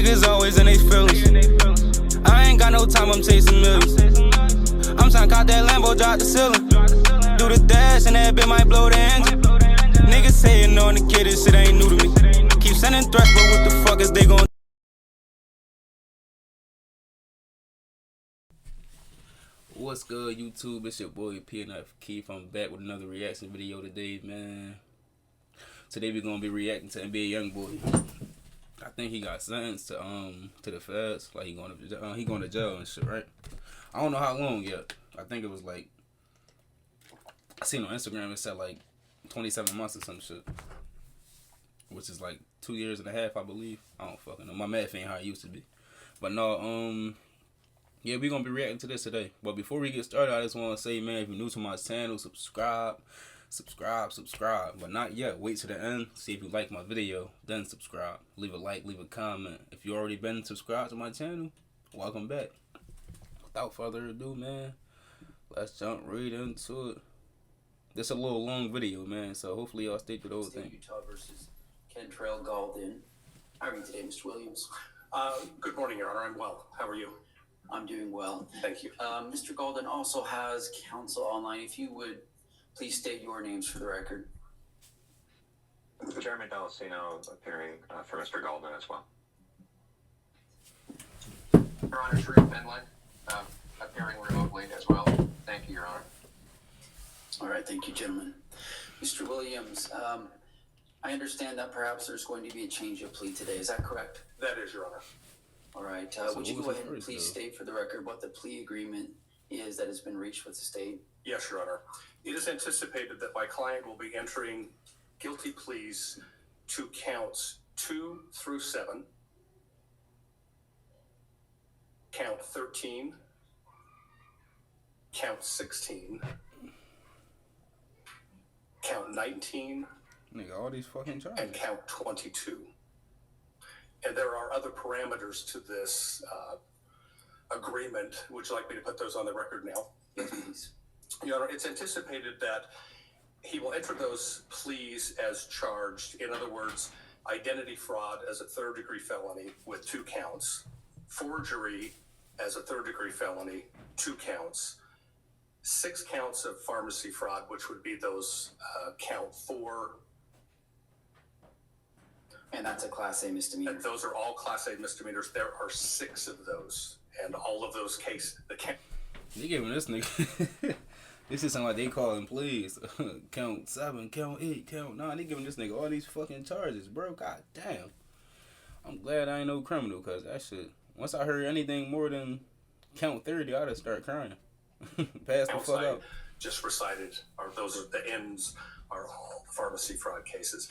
niggas always in they feelings. I ain't got no time, I'm chasing millions. I'm tryna cop that Lambo, drop the ceiling. Do the dash and that bitch might blow the engine. Niggas saying on the kid, this shit ain't new to me. Keep sending threats, but what the fuck is they gon' What's good, YouTube? It's your boy Plea. Keith. I'm back with another reaction video today, man. Today we're gonna be reacting to NBA Youngboy. I think he got sentenced to the feds, like he going to jail and shit, right? I don't know how long yet. I think it was like, I seen on Instagram it said like 27 months or some shit, which is like 2 years and a half, I believe. I don't fucking know. My math ain't how it used to be, but no, yeah, we gonna be reacting to this today. But before we get started, I just want to say, man, if you're new to my channel, subscribe. But not yet. Wait to the end. See if you like my video, then subscribe. Leave a like, leave a comment. If you already been subscribed to my channel, welcome back. Without further ado, man, let's jump right into it. This is a little long video, man, so hopefully y'all stay through the whole thing. Utah versus Kentrell Galden. How are you today, Mr. Williams? Good morning, Your Honor. I'm well. How are you? I'm doing well. Thank you. Mr. Galden also has counsel online. If you would please state your names for the record. Jeremy Dalasino appearing for Mr. Galden as well. Your Honor, Sharif Benlin, appearing remotely as well. Thank you, Your Honor. All right, thank you, gentlemen. Mr. Williams, I understand that perhaps there's going to be a change of plea today. Is that correct? That is, Your Honor. All right. Would you go ahead and please state for the record what the plea agreement is that has been reached with the state? Yes, Your Honor. It is anticipated that my client will be entering guilty pleas to counts 2 through 7, count 13, count 16, count 19, Nigga, all these fucking charges. and count 22. And there are other parameters to this agreement. Would you like me to put those on the record now? Yes, please. Your Honor, it's anticipated that he will enter those pleas as charged. In other words, identity fraud as a third-degree felony with 2 counts, forgery as a third-degree felony, 2 counts, 6 counts of pharmacy fraud, which would be those count 4. And that's a Class A misdemeanor. And those are all Class A misdemeanors. There are 6 of those, and all of those cases, the count. You giving this nigga. This is something like they call him pleas. Count 7, count 8, count 9. They giving this nigga all these fucking charges, bro. God damn. I'm glad I ain't no criminal, cause that shit. Once I heard anything more than count 30, I'd have start crying. Pass the fuck out. Just recited, or those are the ends, are all pharmacy fraud cases.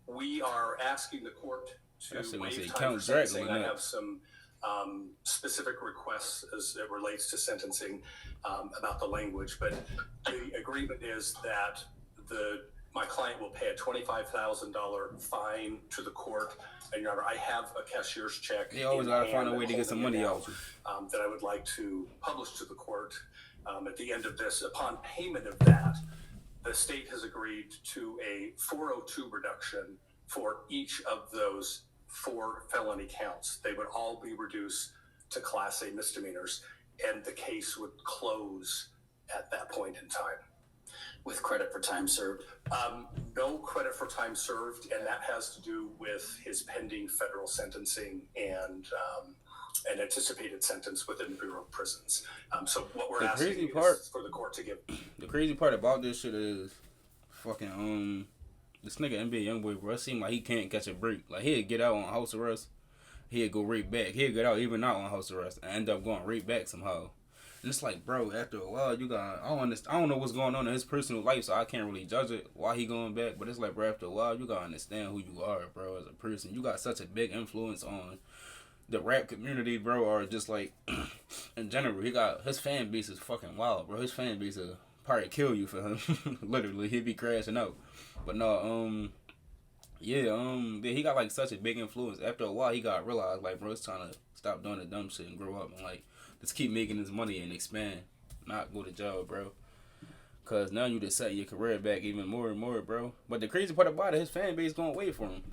We are asking the court to waive time for sentencing. I have some specific requests as it relates to sentencing about the language, but the agreement is that my client will pay a $25,000 fine to the court. And Your Honor, I have a cashier's check. They always gotta find a way to get some money out. That I would like to publish to the court at the end of this. Upon payment of that, the state has agreed to a 402 reduction for each of those 4 felony counts. They would all be reduced to Class A misdemeanors, and the case would close at that point in time. With credit for time served? No credit for time served, and that has to do with his pending federal sentencing and an anticipated sentence within the Bureau of Prisons. So what we're asking is for the court to give. The crazy part about this shit is fucking this nigga NBA Youngboy, bro, it seem like he can't catch a break. Like, he'd get out on house arrest, he'd go right back. He'd get out even not on house arrest and end up going right back somehow. And it's like, bro, after a while, you got, I don't know what's going on in his personal life, so I can't really judge it, why he going back. But it's like, bro, after a while, you gotta understand who you are, bro, as a person. You got such a big influence on the rap community, bro, or just like, in general. He got, his fan base is fucking wild, bro. His fan base will probably kill you for him. Literally, he'd be crashing out. But no, yeah, he got like such a big influence. After a while, he got realized, like, bro, it's trying to stop doing the dumb shit and grow up and like just keep making his money and expand, not go to jail, bro. Cause now you just set your career back even more and more, bro. But the crazy part about it, his fan base gonna wait for him.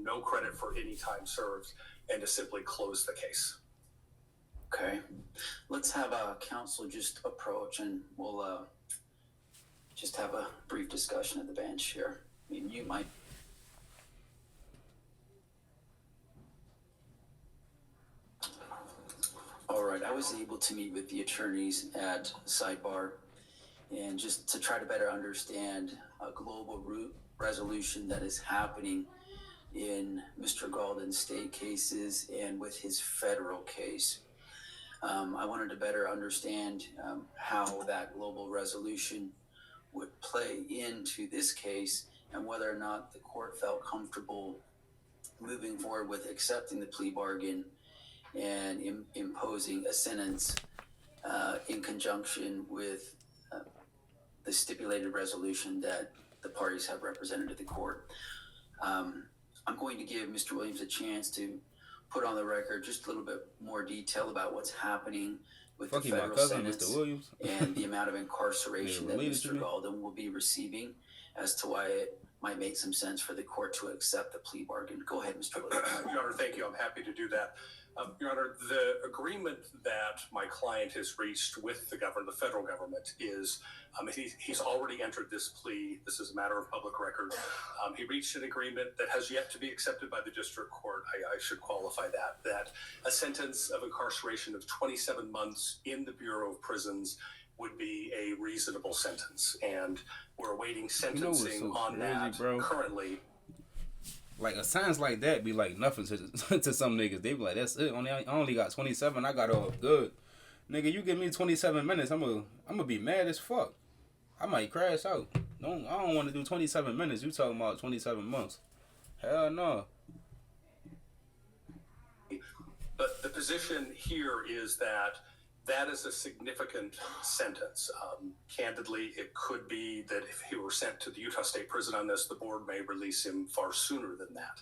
no credit for any time served and to simply close the case. Okay. Let's have counsel just approach, and we'll just have a brief discussion at the bench here. I mean, you might. All right, I was able to meet with the attorneys at sidebar, and just to try to better understand a global resolution that is happening in Mr. Galden's state cases and with his federal case. I wanted to better understand how that global resolution would play into this case, and whether or not the court felt comfortable moving forward with accepting the plea bargain and imposing a sentence in conjunction with the stipulated resolution that the parties have represented to the court. I'm going to give Mr. Williams a chance to put on the record just a little bit more detail about what's happening with the federal sentence and the amount of incarceration that Mr. Galden will be receiving, as to why it might make some sense for the court to accept the plea bargain. Go ahead, Mr. Williams. Your Honor, thank you. I'm happy to do that. Your Honor, the agreement that my client has reached with the government, the federal government, is he's already entered this plea. This is a matter of public record. He reached an agreement that has yet to be accepted by the district court. I should qualify that a sentence of incarceration of 27 months in the Bureau of Prisons would be a reasonable sentence. And we're awaiting sentencing on that currently. Like, a sentence like that be like nothing to some niggas. They be like, that's it. I only got 27. I got off good. Nigga, you give me 27 minutes, I'm gonna be mad as fuck. I might crash out. I don't want to do 27 minutes. You talking about 27 months. Hell no. But the position here is that is a significant sentence. Candidly, it could be that if he were sent to the Utah State Prison on this, the board may release him far sooner than that.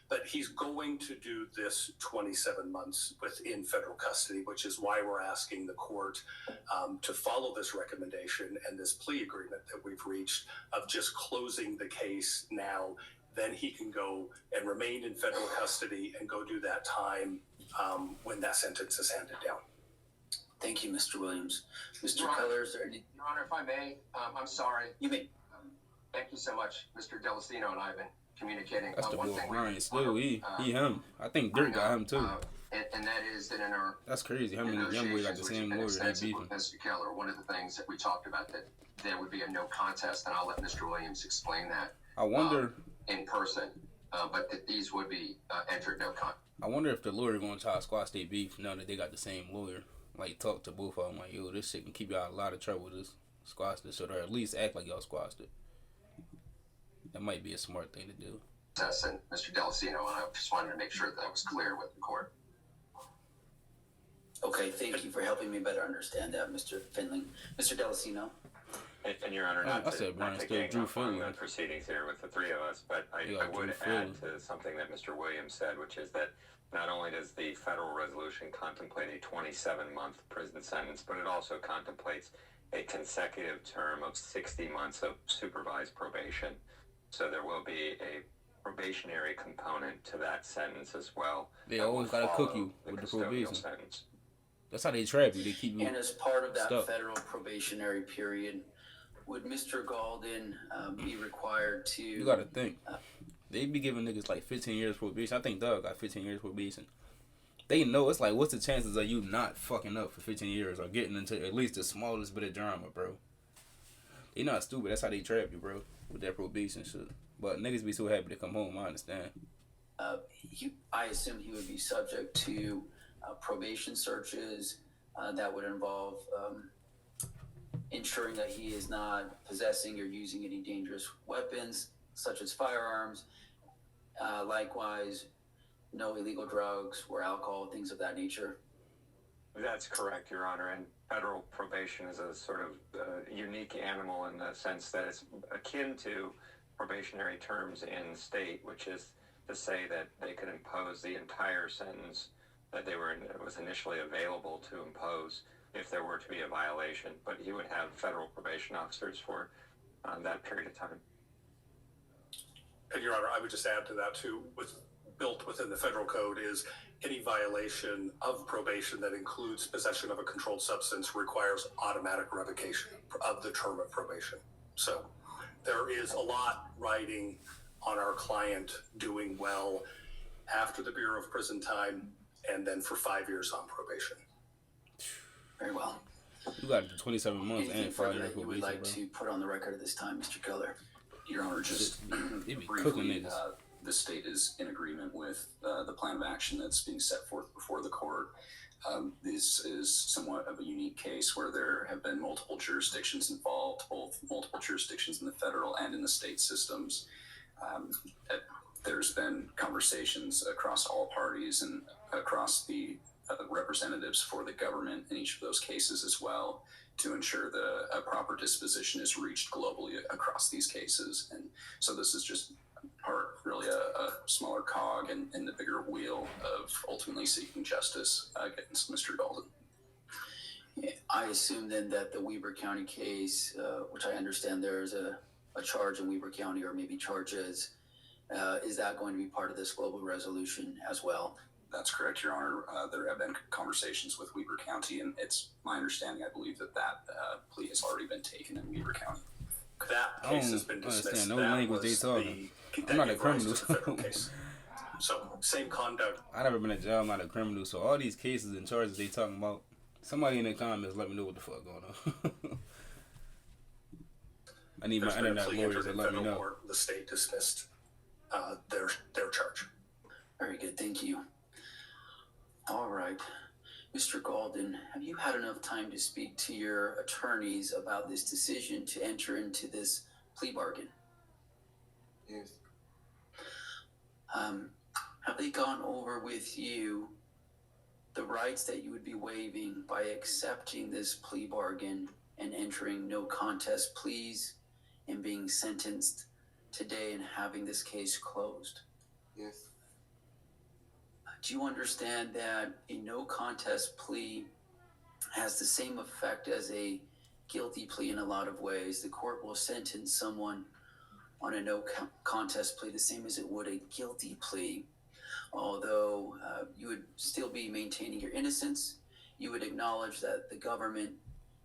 But he's going to do this 27 months within federal custody, which is why we're asking the court to follow this recommendation and this plea agreement that we've reached of just closing the case now. Then he can go and remain in federal custody and go do that time when that sentence is handed down. Thank you, Mr. Williams. Mr. Your Honor, Keller, is there any... Your Honor, if I may, I'm sorry. You may. Thank you so much. Mr. Delacino and I have been communicating. That's the one boy thing Brian still. He him. I think Durk got him too. And that is that in our... That's crazy. How many Youngboy got the same lawyer they beefing? Mr. Keller, one of the things that we talked about, that there would be a no contest, and I'll let Mr. Williams explain that. I wonder... in person, but that these would be entered no contest. I wonder if the lawyer going to try to squash their beef now that they got the same lawyer. Like, talk to both of them like, yo, this shit can keep y'all a lot of trouble. Just squash this shit, or at least act like y'all squashed it. That might be a smart thing to do. And Mr. Delacino, and I just wanted to make sure that was clear with the court. Okay, thank you for helping me better understand that, Mr. Finley. Mr. Delacino. And Your Honor, not to gang up on the proceedings here with the three of us, but I would add to something that Mr. Williams said, which is that not only does the federal resolution contemplate a 27-month prison sentence, but it also contemplates a consecutive term of 60 months of supervised probation. So there will be a probationary component to that sentence as well. They always got to cook you with the probation sentence. That's how they trap you. They keep you. And as part of that federal probationary period, would Mr. Galden be required to... You got to think. They be giving niggas like 15 years probation. I think Doug got 15 years probation. They know. It's like, what's the chances of you not fucking up for 15 years or getting into at least the smallest bit of drama, bro? They not stupid. That's how they trap you, bro, with that probation shit. But niggas be so happy to come home. I understand. I assume he would be subject to probation searches that would involve ensuring that he is not possessing or using any dangerous weapons, such as firearms. Likewise, no illegal drugs or alcohol, things of that nature. That's correct, Your Honor. And federal probation is a sort of unique animal in the sense that it's akin to probationary terms in state, which is to say that they could impose the entire sentence that was initially available to impose if there were to be a violation. But you would have federal probation officers for that period of time. And Your Honor, I would just add to that too, built within the federal code is any violation of probation that includes possession of a controlled substance requires automatic revocation of the term of probation. So there is a lot riding on our client doing well after the Bureau of Prison Time and then for 5 years on probation. Very well. You got 27 months Anything and 5 further years that you would like to put on the record at this time, Mr. Keller? Your Honor, just briefly, the state is in agreement with the plan of action that's being set forth before the court. This is somewhat of a unique case where there have been multiple jurisdictions involved, both multiple jurisdictions in the federal and in the state systems. There's been conversations across all parties and across the representatives for the government in each of those cases as well, to ensure that a proper disposition is reached globally across these cases. And so this is just really a smaller cog in the bigger wheel of ultimately seeking justice against Mr. Golden. I assume then that the Weber County case, which I understand there is a charge in Weber County, or maybe charges, is that going to be part of this global resolution as well? That's correct, Your Honor. There have been conversations with Weber County, and it's my understanding, I believe, that plea has already been taken in Weber County. That case has been dismissed. No language they talking. I'm not a criminal. So, same conduct. I never been in jail. I'm not a criminal. So all these cases and charges they talking about, somebody in the comments let me know what the fuck going on. I need my internet lawyers to let me know. Court, the state dismissed their charge. Very good, thank you. All right. Mr. Golden, have you had enough time to speak to your attorneys about this decision to enter into this plea bargain? Yes. Have they gone over with you the rights that you would be waiving by accepting this plea bargain and entering no contest pleas and being sentenced today and having this case closed? Yes. Do you understand that a no contest plea has the same effect as a guilty plea in a lot of ways? The court will sentence someone on a no contest plea the same as it would a guilty plea. Although you would still be maintaining your innocence, you would acknowledge that the government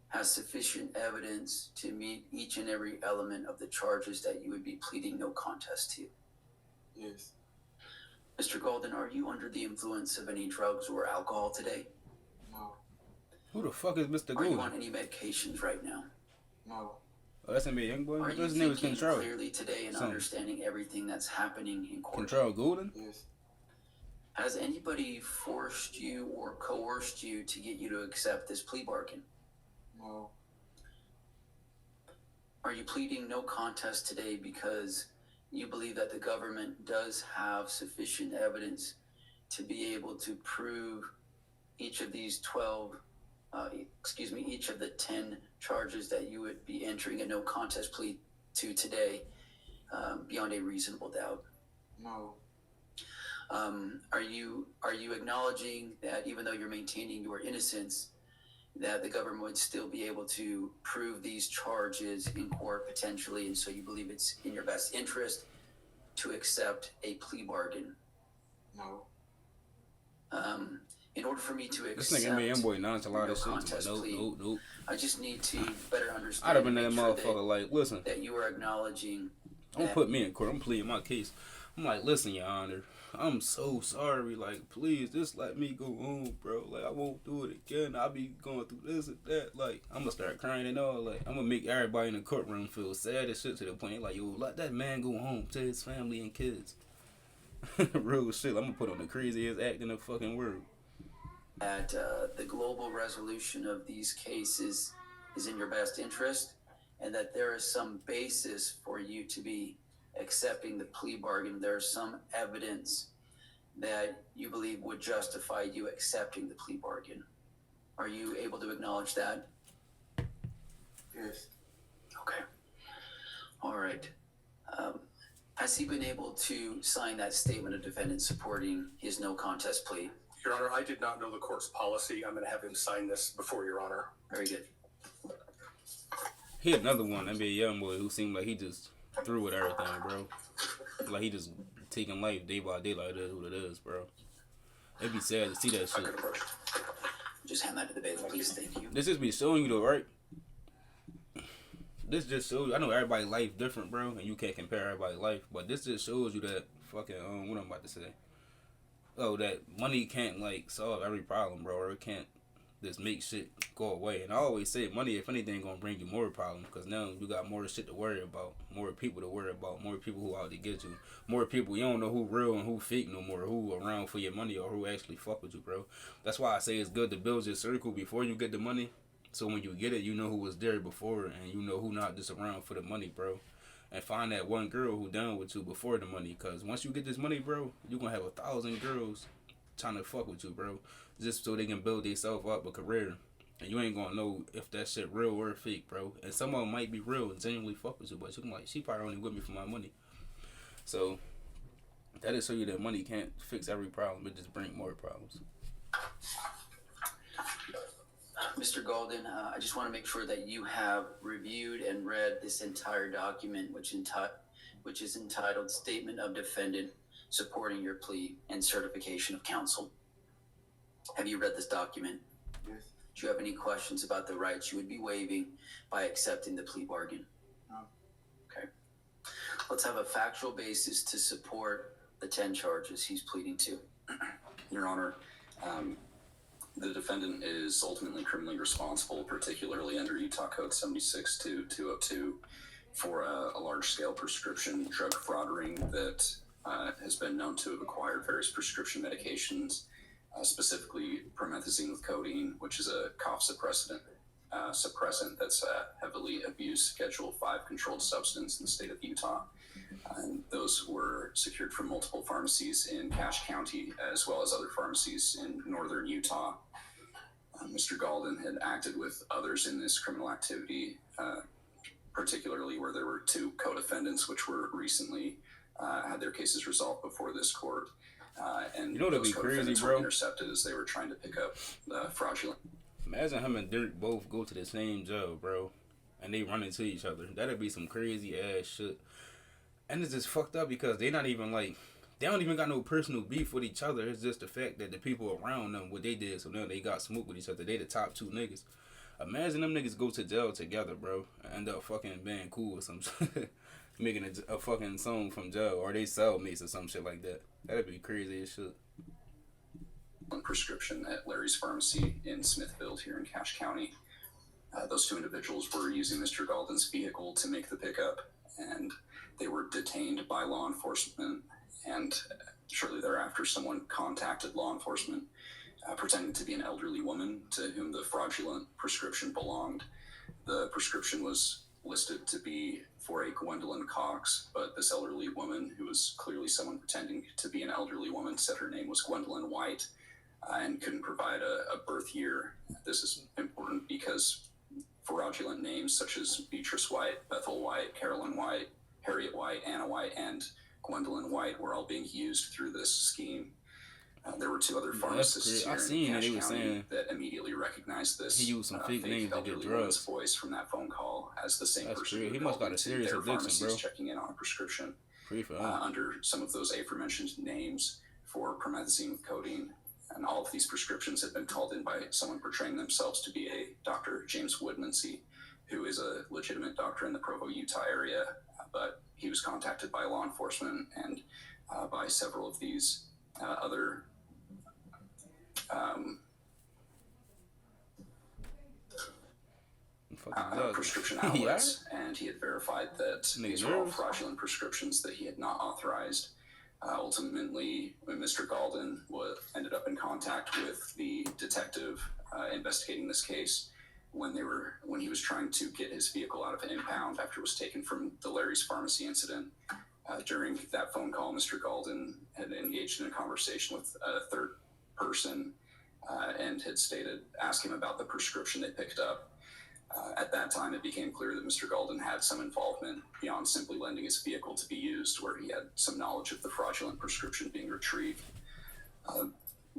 has sufficient evidence to meet each and every element of the charges that you would be pleading no contest to. Yes. Mr. Golden, are you under the influence of any drugs or alcohol today? No. Who the fuck is Mr. Are Golden? you on any medications right now? No. Oh, that's NBA Youngboy? Are you His name is thinking Control. clearly today and understanding everything that's happening in court? Control Golden? Yes. Has anybody forced you or coerced you to get you to accept this plea bargain? No. Are you pleading no contest today because you believe that the government does have sufficient evidence to be able to prove each of these each of the 10 charges that you would be entering a no contest plea to today beyond a reasonable doubt? No. Are you acknowledging that even though you're maintaining your innocence, that the government would still be able to prove these charges in court potentially, and so you believe it's in your best interest to accept a plea bargain? No. In order for me to This accept nigga Youngboy nonchalant no as shit. contest plea, Nope. I just need to better understand. I'd have been that and make sure motherfucker like, listen, that you are acknowledging. don't put me in court. I'm pleading my case. I'm like, listen, Your Honor, I'm so sorry. Like, please, just let me go home, bro. Like, I won't do it again. I'll be going through this and that. Like, I'm gonna start crying and all. Like, I'm gonna make everybody in the courtroom feel sad as shit to the point like, yo, let that man go home to his family and kids. Real shit. I'm gonna put on the craziest act in the fucking world. That the global resolution of these cases is in your best interest, and that there is some basis for you to be accepting the plea bargain. There's some evidence that you believe would justify you accepting the plea bargain. Are you able to acknowledge that? Yes. Okay. All right. Has he been able to sign that statement of defendant supporting his no contest plea? Your Honor, I did not know the court's policy. I'm going to have him sign this before Your Honor. Very good. He had another one, NBA Youngboy, who seemed like he just threw with everything, bro. Like he just taking life day by day like it is what it is, bro. It'd be sad to see that shit. Just hand that to the bailiff, please. Thank you. This just be showing you though, right? This just shows you. I know everybody's life different, bro, and you can't compare everybody's life, but this just shows you that fucking what I'm about to say. Oh, that money can't like solve every problem, bro, or it can't just make shit go away. And I always say money, if anything, gonna bring you more problems, because now you got more shit to worry about, more people to worry about, more people who out to get you, more people you don't know who real and who fake no more, who around for your money or who actually fuck with you, bro. That's why I say it's good to build your circle before you get the money, so when you get it, you know who was there before and you know who not just around for the money, bro. And find that one girl who down with you before the money, because once you get this money, bro, you gonna have 1,000 girls trying to fuck with you, bro, just so they can build themselves up a career. And you ain't gonna know if that shit real or fake, bro. And some of them might be real and genuinely fuck with you, but you can like, she probably only with me for my money. So that is show you that money can't fix every problem, it just bring more problems. Mr. Golden, I just want to make sure that you have reviewed and read this entire document, which is entitled Statement of Defendant Supporting Your Plea and Certification of Counsel. Have you read this document? Yes. Do you have any questions about the rights you would be waiving by accepting the plea bargain? No. Okay. Let's have a factual basis to support the 10 charges he's pleading to. Your Honor, the defendant is ultimately criminally responsible, particularly under Utah Code 76-202, for a large-scale prescription drug fraud ring that has been known to have acquired various prescription medications, specifically promethazine with codeine, which is a cough suppressant that's a heavily abused Schedule 5 controlled substance in the state of Utah. And those were secured from multiple pharmacies in Cache County, as well as other pharmacies in northern Utah. Mr. Golden had acted with others in this criminal activity, particularly where there were 2 co-defendants, which were recently had their cases resolved before this court. And you know what'd those be crazy, co-defendants bro? were intercepted as they were trying to pick up fraudulent. Imagine him and Durk both go to the same jail, bro, and they run into each other. That'd be some crazy ass shit. And it's just fucked up because they not even like, they don't even got no personal beef with each other. It's just the fact that the people around them, what they did, so now they got smoked with each other. They the top 2 niggas. Imagine them niggas go to jail together, bro, and end up fucking being cool or some shit. Making a fucking song from jail, or they cellmates or some shit like that. That'd be crazy as shit. Prescription at Larry's Pharmacy in Smithfield here in Cache County. Those 2 individuals were using Mr. Golden's vehicle to make the pickup, and they were detained by law enforcement, and shortly thereafter someone contacted law enforcement pretending to be an elderly woman to whom the fraudulent prescription belonged. The prescription was listed to be for a Gwendolyn Cox, but this elderly woman, who was clearly someone pretending to be an elderly woman, said her name was Gwendolyn White and couldn't provide a birth year. This is important because fraudulent names such as Beatrice White, Bethel White, Carolyn White, Harriet White, Anna White, and Gwendolyn White were all being used through this scheme. There were 2 other pharmacists here in Cache County that immediately recognized this he used some fake names to get drugs. Voice from that phone call as the same person. He must got a serious addiction, bro. Checking in on a prescription under some of those aforementioned names for promethazine with codeine. And all of these prescriptions had been called in by someone portraying themselves to be a Dr. James Woodmansey, who is a legitimate doctor in the Provo, Utah area. But he was contacted by law enforcement and by several of these other prescription outlets, and he had verified that these were all fraudulent prescriptions that he had not authorized. Ultimately, when Mr. Golden ended up in contact with the detective investigating this case, when he was trying to get his vehicle out of an impound after it was taken from the Larry's Pharmacy incident. During that phone call, Mr. Golden had engaged in a conversation with a third person and had asked him about the prescription they picked up. At that time, it became clear that Mr. Golden had some involvement beyond simply lending his vehicle to be used, where he had some knowledge of the fraudulent prescription being retrieved.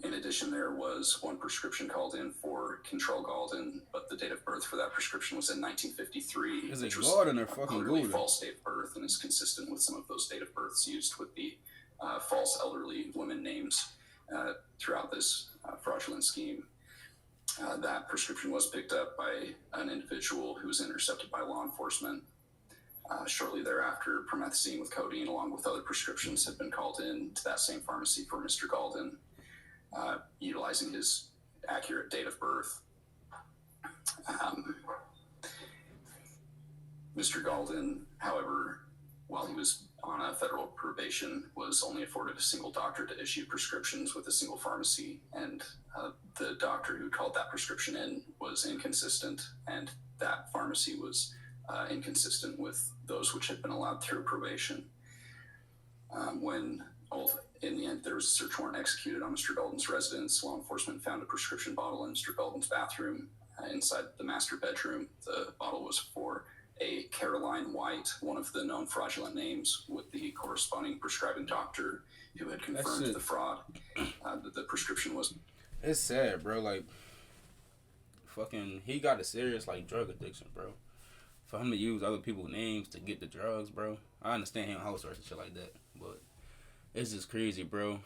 In addition, there was 1 prescription called in for Control Galden, but the date of birth for that prescription was in 1953, Is which it was Galden or fucking clearly Golden? false date of birth and is consistent with some of those date of births used with the false elderly women names throughout this fraudulent scheme. That prescription was picked up by an individual who was intercepted by law enforcement. Shortly thereafter, promethazine with codeine, along with other prescriptions, had been called in to that same pharmacy for Mr. Galden, utilizing his accurate date of birth. Mr. Galden, however, while he was on a federal probation, was only afforded a single doctor to issue prescriptions with a single pharmacy, and the doctor who called that prescription in was inconsistent, and that pharmacy was inconsistent with those which had been allowed through probation. When in the end there was a search warrant executed on Mr. Galden's residence, law enforcement found a prescription bottle in Mr. Galden's bathroom inside the master bedroom. The bottle was for a Caroline White, one of the known fraudulent names, with the corresponding prescribing doctor who had confirmed the fraud. The prescription was... It's sad, bro. Like, fucking, he got a serious, like, drug addiction, bro. For him to use other people's names to get the drugs, bro. I understand him house arrest and shit like that, but it's just crazy, bro.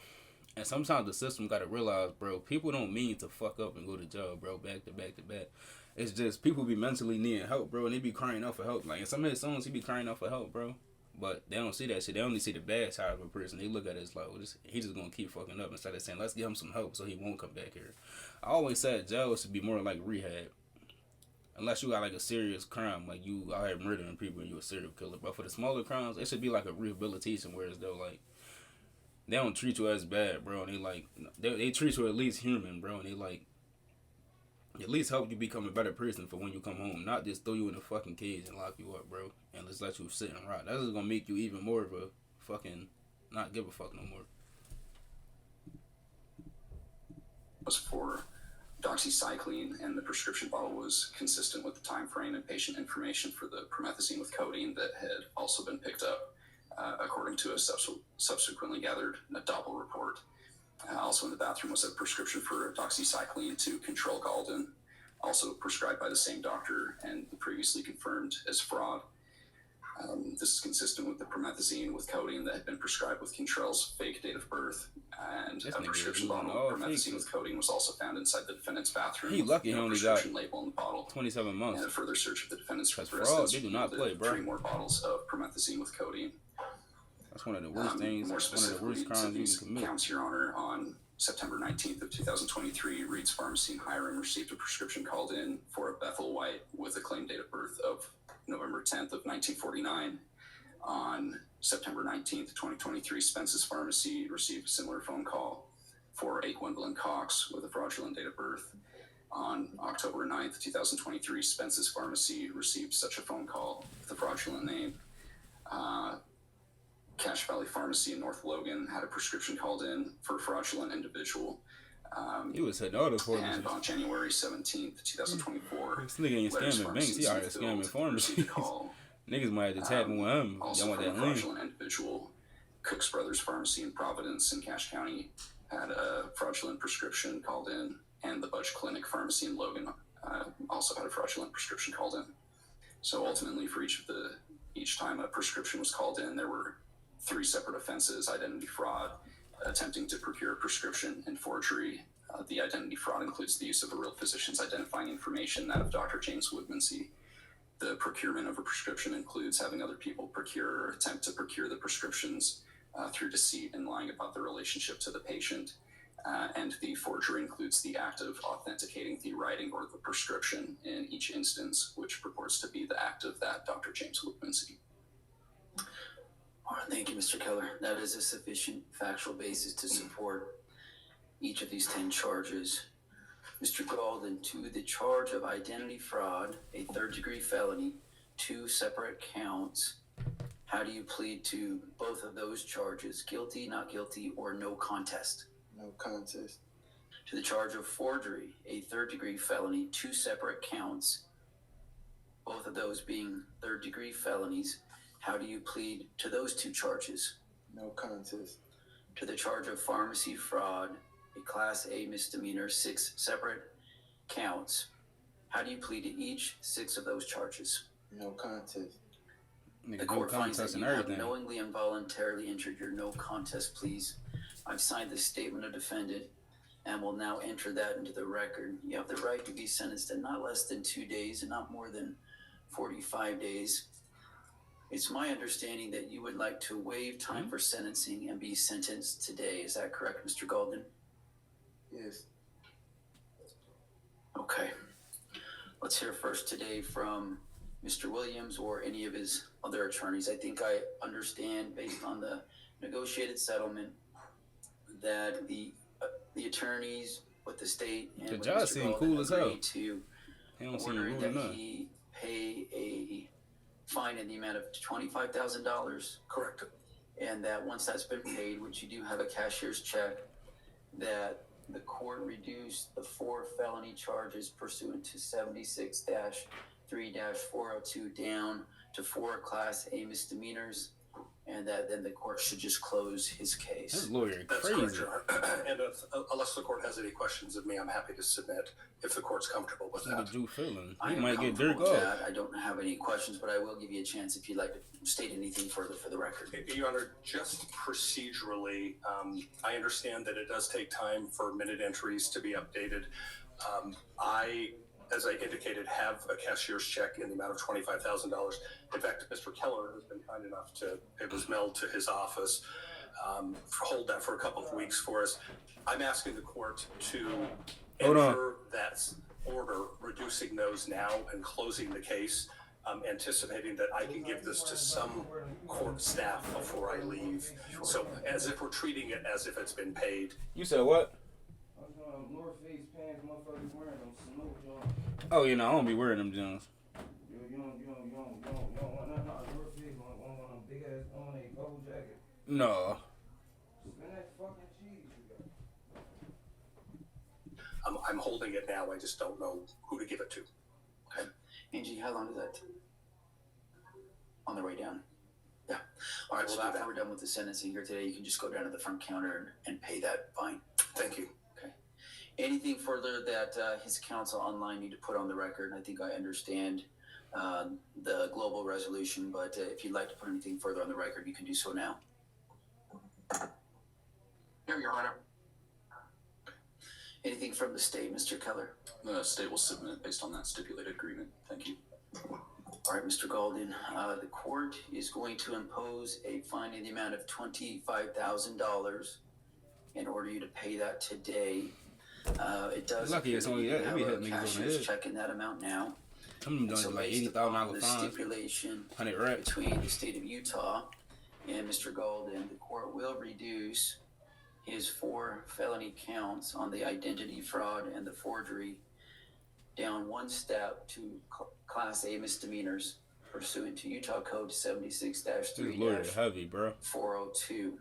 And sometimes the system gotta realize, bro, people don't mean to fuck up and go to jail, bro, back to back to back. It's just people be mentally needing help, bro, and they be crying out for help. Like in some of his songs, he be crying out for help, bro. But they don't see that shit. They only see the bad side of a person. They look at it as like, well, he just gonna keep fucking up instead of saying, let's give him some help so he won't come back here. I always said jail should be more like rehab. Unless you got like a serious crime, like you out here murdering people and you a serial killer. But for the smaller crimes, it should be like a rehabilitation, whereas though like they don't treat you as bad, bro. And they like they treat you at least human, bro. And they like at least help you become a better person for when you come home. Not just throw you in a fucking cage and lock you up, bro. And just let you sit and rot. That's just gonna make you even more of a fucking not give a fuck no more. Was for doxycycline, and the prescription bottle was consistent with the time frame and patient information for the promethazine with codeine that had also been picked up, according to a subsequently gathered Doppel report. Also in the bathroom was a prescription for doxycycline to control Galden, also prescribed by the same doctor and previously confirmed as fraud. This is consistent with the promethazine with codeine that had been prescribed with Control's fake date of birth, and a prescription bottle of promethazine with codeine was also found inside the defendant's bathroom. He lucky he only got label on the bottle. 27 months. And a further search of the defendant's residence, they do not play, bro. 3 more bottles of promethazine with codeine. That's one of the worst things. More specifically, one of the worst crimes you can commit. Counts, Your Honor, on September 19th of 2023, Reed's Pharmacy in Hiram received a prescription called in for a Bethel White with a claimed date of birth of November 10th of 1949. On September 19th, 2023, Spence's Pharmacy received a similar phone call for a Gwendolyn Cox with a fraudulent date of birth. On October 9th, 2023, Spence's Pharmacy received such a phone call with a fraudulent name. Cache Valley Pharmacy in North Logan had a prescription called in for a fraudulent individual. He was heading out of pharmacy. And on January 17th, 2024, this nigga ain't scamming banks. He already scamming pharmacies. Niggas might have to tap him with him. Also, want that fraudulent individual, Cook's Brothers Pharmacy in Providence in Cache County had a fraudulent prescription called in, and the Budge Clinic Pharmacy in Logan also had a fraudulent prescription called in. So ultimately, for each time a prescription was called in, there were 3 separate offenses: identity fraud, attempting to procure a prescription, and forgery. The identity fraud includes the use of a real physician's identifying information, that of Dr. James Woodmansey. The procurement of a prescription includes having other people procure or attempt to procure the prescriptions through deceit and lying about the relationship to the patient. And the forgery includes the act of authenticating the writing or the prescription in each instance, which purports to be the act of that Dr. James Woodmansey. All right, thank you, Mr. Keller. That is a sufficient factual basis to support each of these 10 charges. Mr. Galden, to the charge of identity fraud, a 3rd-degree felony, 2 separate counts, how do you plead to both of those charges? Guilty, not guilty, or no contest? No contest. To the charge of forgery, a 3rd-degree felony, 2 separate counts, both of those being 3rd-degree felonies, how do you plead to those 2 charges? No contest. To the charge of pharmacy fraud, a Class A misdemeanor, 6 separate counts. How do you plead to each 6 of those charges? No contest. The court finds that you have knowingly and voluntarily entered your no contest pleas. I've signed the statement of defendant and will now enter that into the record. You have the right to be sentenced in not less than 2 days and not more than 45 days. It's my understanding that you would like to waive time for sentencing and be sentenced today. Is that correct, Mr. Golden? Yes. Okay. Let's hear first today from Mr. Williams or any of his other attorneys. I think I understand, based on the negotiated settlement, that the attorneys with the state and with Mr. Golden cool as hell. agreed to order that he pay a fine in the amount of $25,000. Correct. And that once that's been paid, which you do have a cashier's check, that the court reduced the 4 felony charges pursuant to 76-3-402 down to 4 Class A misdemeanors, and that then the court should just close his case. This lawyer That's crazy. correct, Your Honor. And unless the court has any questions of me, I'm happy to submit if the court's comfortable with that. Drew feeling. I He am might get Durk comfortable with off. that. I don't have any questions, but I will give you a chance if you'd like to state anything further for the record. Your Honor, just procedurally, I understand that it does take time for minute entries to be updated. I, as I indicated, have a cashier's check in the amount of $25,000. In fact, Mr. Keller has been kind enough to, it was mailed to his office, hold that for a couple of weeks for us. I'm asking the court to enter that order, reducing those now and closing the case, anticipating that I can give this to some court staff before I leave. So as if we're treating it as if it's been paid. You said what? North Face pants, motherfuckers wearing them. Salute, y'all. Oh, you know, I don't be wearing them Jones. You don't want nothing out of North Face. You want one of them big ass on a bubble jacket. No. Spend that fucking cheese you got. I'm holding it now. I just don't know who to give it to. Okay. Angie, how long is that? On the way down? Yeah. All right, well, after we're done with the sentencing here today, you can just go down to the front counter and pay that fine. Thank you. Okay. Anything further that his counsel online need to put on the record? I think I understand the global resolution, but if you'd like to put anything further on the record, you can do so now. No, Your Honor. Anything from the state, Mr. Keller? The state will submit based on that stipulated agreement. Thank you. All right, Mr. Golden, the court is going to impose a fine in the amount of $25,000 in order you to pay that today. It does Lucky it's only that. have We a hit niggas on the cashier's head. check in that amount now. I'm doing So like based $80,000 upon the fines. stipulation 100 racks. between the state of Utah and Mr. Golden, the court will reduce his 4 felony counts on the identity fraud and the forgery down 1 step to Class A misdemeanors pursuant to Utah Code 76-3-402,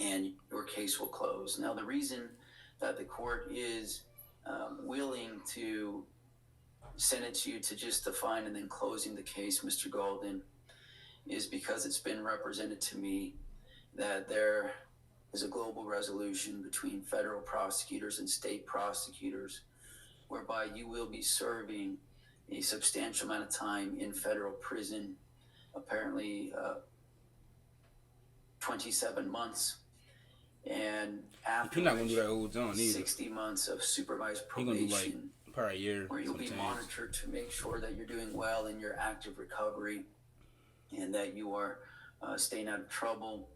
and your case will close. Now, the reason that the court is willing to sentence you to just the fine and then closing the case, Mr. Golden, is because it's been represented to me that there is a global resolution between federal prosecutors and state prosecutors whereby you will be serving a substantial amount of time in federal prison, apparently 27 months. And after You're not going to do that old John either. 60 months of supervised He's going to do like probation, probably a year. where you'll be monitored to make sure that you're doing well in your active recovery and that you are staying out of trouble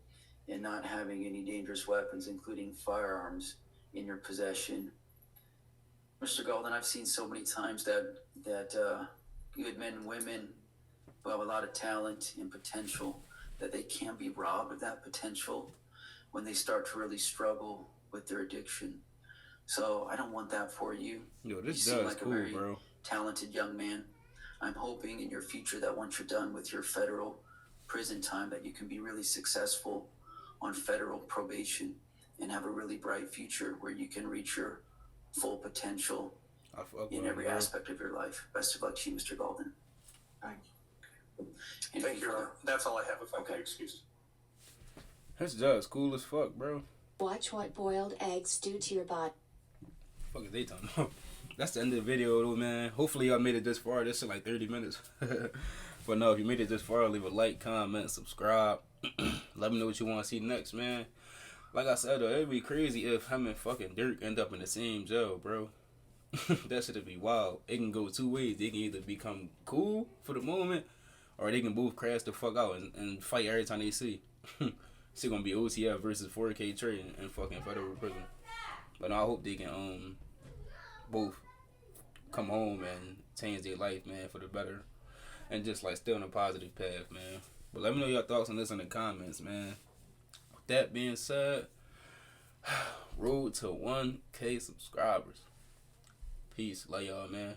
and not having any dangerous weapons, including firearms, in your possession. Mr. Golden, I've seen so many times that good men and women who have a lot of talent and potential, that they can be robbed of that potential when they start to really struggle with their addiction. So I don't want that for you. Yo, this You seem does like cool, a very bro. talented young man. I'm hoping in your future that once you're done with your federal prison time, that you can be really successful on federal probation and have a really bright future where you can reach your full potential in every aspect of your life. Best of luck to you, Mr. Golden. Thank you. Thank you, Your Honor. That's all I have, if I can be excused. This judge cool as fuck, bro. Watch what boiled eggs do to your body. Fuck is they talking about? that's the end of the video, though, man. Hopefully y'all made it this far. This shit like 30 minutes. But no, if you made it this far, leave a like, comment, subscribe. Let me know what you want to see next, man. Like I said, though, it'd be crazy if him and fucking Durk end up in the same jail, bro. That shit'd be wild. It can go two ways. They can either become cool for the moment, or they can both crash the fuck out and fight every time they see. It's gonna be OTF versus 4K Trey and fucking federal prison. But I hope they can both come home and change their life, man, for the better, and just like stay on a positive path, man. But let me know your thoughts on this in the comments, man. With that being said, road to 1K subscribers. Peace. Love y'all, man.